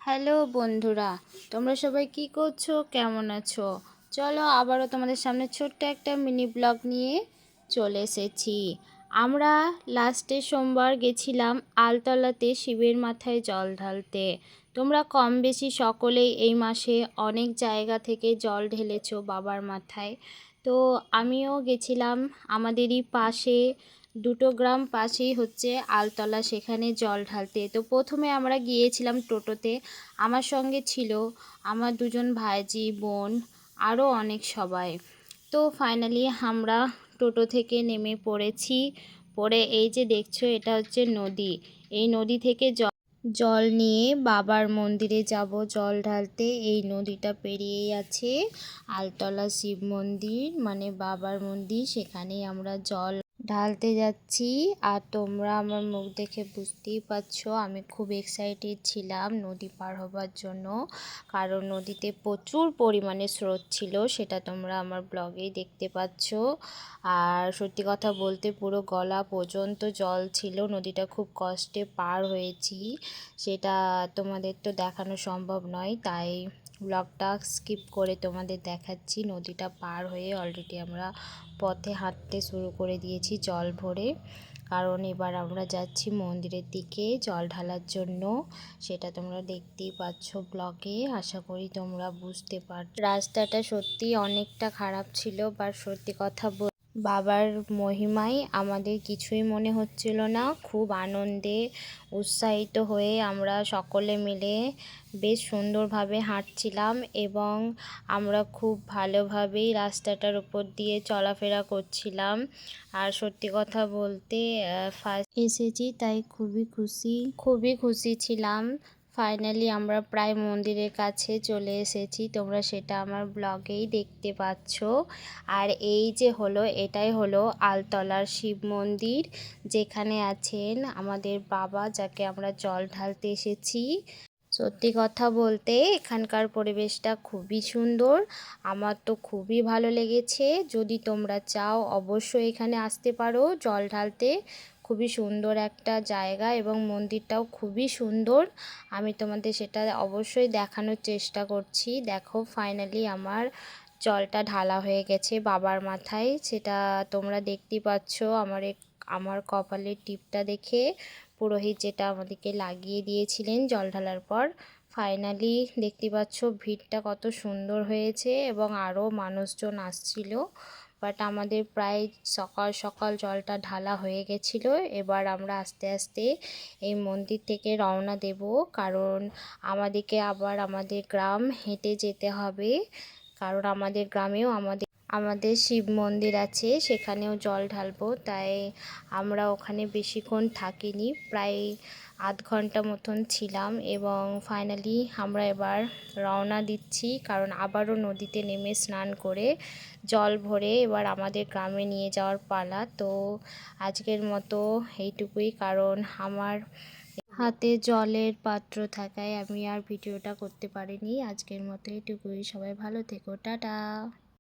Hello বন্ধুরা, তোমরা সবাই কি করছো, কেমন আছো? চলো আবারও তোমাদের সামনে ছোট্ট একটা মিনি ব্লগ নিয়ে চলে এসেছি। আমরা লাস্টে সোমবার গেছিলাম আলতলাতে শিবের মাথায় জল ঢালতে। তোমরা কম বেশি সকলেই এই মাসে অনেক জায়গা থেকে জল ঢেলেছো বাবার মাথায়। তো আমিও গেছিলাম, আমাদেরই পাশে দুটো গ্রাম পাশেই হচ্ছে আলতলা, সেখানে জল ঢালতে। তো প্রথমে আমরা গিয়েছিলাম টোটোতে, আমার সঙ্গে ছিল আমার দুজন ভাইজি, বোন, আরও অনেক সবাই। তো ফাইনালি আমরা টোটো থেকে নেমে পড়েছি। পড়ে এই যে দেখছো, এটা হচ্ছে নদী। এই নদী থেকে জল নিয়ে বাবার মন্দিরে যাব জল ঢালতে। এই নদীটা পেরিয়েই আছে আলতলা শিব মন্দির, মানে বাবার মন্দির। সেখানেই আমরা জল ঢালতে যাচ্ছি। আর তোমরা আমার মুখ দেখে বুঝতেই পারছো আমি খুব এক্সাইটেড ছিলাম নদী পার হবার জন্য, কারণ নদীতে প্রচুর পরিমাণে স্রোত ছিল, সেটা তোমরা আমার ব্লগেই দেখতে পাচ্ছ। আর সত্যি কথা বলতে পুরো গলা পর্যন্ত জল ছিল, নদীটা খুব কষ্টে পার হয়েছি, সেটা তোমাদের তো দেখানো সম্ভব নয়, তাই ব্লগটা স্কিপ করে তোমাদের দেখাচ্ছি। নদীটা পার হয়ে অলরেডি আমরা পথে হাঁটতে শুরু করে দিয়েছি জল ভরে, কারণ এবার আমরা যাচ্ছি মন্দিরের দিকে জল ঢালার জন্য। সেটা তোমরা দেখতেই পাচ্ছ ব্লগে, আশা করি তোমরা বুঝতে রাস্তাটা সত্যি অনেকটা খারাপ ছিল, বা সত্যি কথা বাবার মহিমায় আমাদের কিছুই মনে হচ্ছিল না। খুব আনন্দে উৎসাহিত হয়ে আমরা সকলে মিলে বেশ সুন্দরভাবে হাঁটছিলাম, এবং আমরা খুব ভালোভাবেই রাস্তাটার উপর দিয়ে চলাফেরা করছিলাম। আর সত্যি কথা বলতে ফার্স্ট এসেছি, তাই খুবই খুশি ছিলাম। ফাইনালি আমরা প্রায় মন্দিরের কাছে চলে এসেছি, তোমরা সেটা আমার ব্লগেই দেখতে পাচ্ছ। আর এই যে এটাই হলো আলতলার শিব মন্দির, যেখানে আছেন আমাদের বাবা, যাকে আমরা জল ঢালতে এসেছি। সত্যি কথা বলতে এখানকার পরিবেশটা খুবই সুন্দর, আমার তো খুবই ভালো লেগেছে। যদি তোমরা চাও অবশ্যই এখানে আসতে পারো জল ঢালতে। খুবই সুন্দর একটা জায়গা, এবং মন্দিরটাও খুবই সুন্দর। আমি তোমাদের সেটা অবশ্যই দেখানোর চেষ্টা করছি। দেখো ফাইনালি আমার জলটা ঢালা হয়ে গেছে বাবার মাথায়, সেটা তোমরা দেখতেই পাচ্ছ। আমার কপালের টিপটা দেখে পুরোহিত যেটা আমাদেরকে লাগিয়ে দিয়েছিলেন জল ঢালার পর। ফাইনালি দেখতে পাচ্ছ ভিড়টা কত সুন্দর হয়েছে, এবং আরও মানুষজন আসছিল। বাট আমাদের প্রায় সকাল সকাল জলটা ঢালা হয়ে গেছিলো। এবার আমরা আস্তে আস্তে এই মন্দির থেকে রওনা দেব, কারণ আমাদেরকে আবার আমাদের গ্রাম হেঁটে যেতে হবে, কারণ আমাদের গ্রামেও আমাদের শিব মন্দির আছে, সেখানেও জল ঢালবো। তাই আমরা ওখানে বেশিক্ষণ থাকিনি, প্রায় আধ ঘন্টা মতন ছিলাম, এবং ফাইনালি আমরা এবার রওনা দিচ্ছি, কারণ আবারও নদীতে নেমে স্নান করে জল ভরে এবার আমাদের গ্রামে নিয়ে যাওয়ার পালা। তো আজকের মতো এইটুকুই, কারণ আমার হাতে জলের পাত্র থাকায় আমি আর ভিডিওটা করতে পারিনি। আজকের মতো এইটুকুই, সবাই ভালো থেকো, টাটা।